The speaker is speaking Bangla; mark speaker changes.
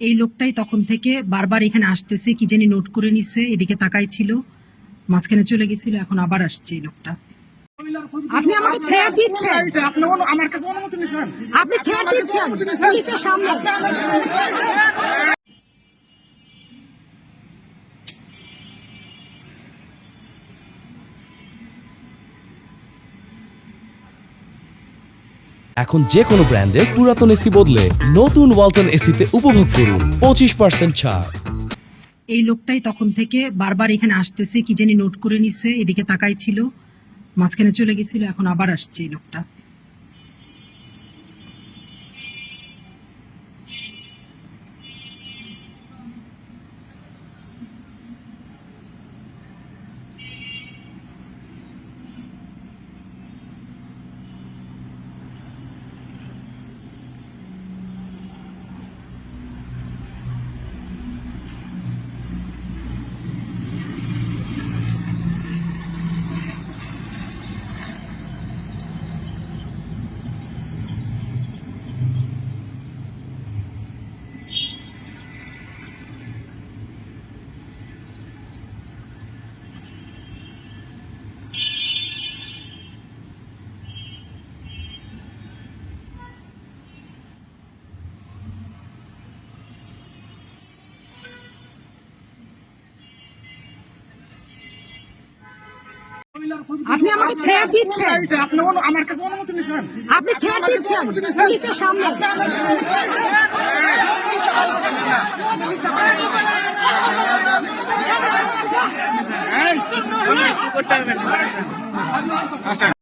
Speaker 1: এই লোকটাই তখন থেকে বারবার এখানে আসতেছে, কি জানি নোট করে নিছে, এদিকে তাকাই ছিল, মাঝখানে চলে গেছিল, এখন আবার আসছে এই লোকটা। আপনি আমাকে থ্রেট দিচ্ছেন,
Speaker 2: আপনি আমার কাছে অনুমতি নিছেন,
Speaker 1: আপনি থ্রেট দিচ্ছেন পুলিশের সামনে।
Speaker 3: এখন যে কোনো ব্র্যান্ডের পুরাতন এসি বদলে নতুন ওয়ালটন এসিতে উপভোগ করুন 25% ছাড়।
Speaker 1: এই লোকটাই তখন থেকে বারবার এখানে আসতেছে, কি জানি নোট করে নিছে, এদিকে তাকাই ছিল, মাঝখানে চলে গেছিল, এখন আবার আসছে এই লোকটা। আপনি আমাকে থ্রেট দিচ্ছেন,
Speaker 2: আপনি আমার কাছে অনুমতি নিছেন,
Speaker 1: আপনি থ্রেট দিচ্ছেন পুলিশের সামনে।
Speaker 2: আচ্ছা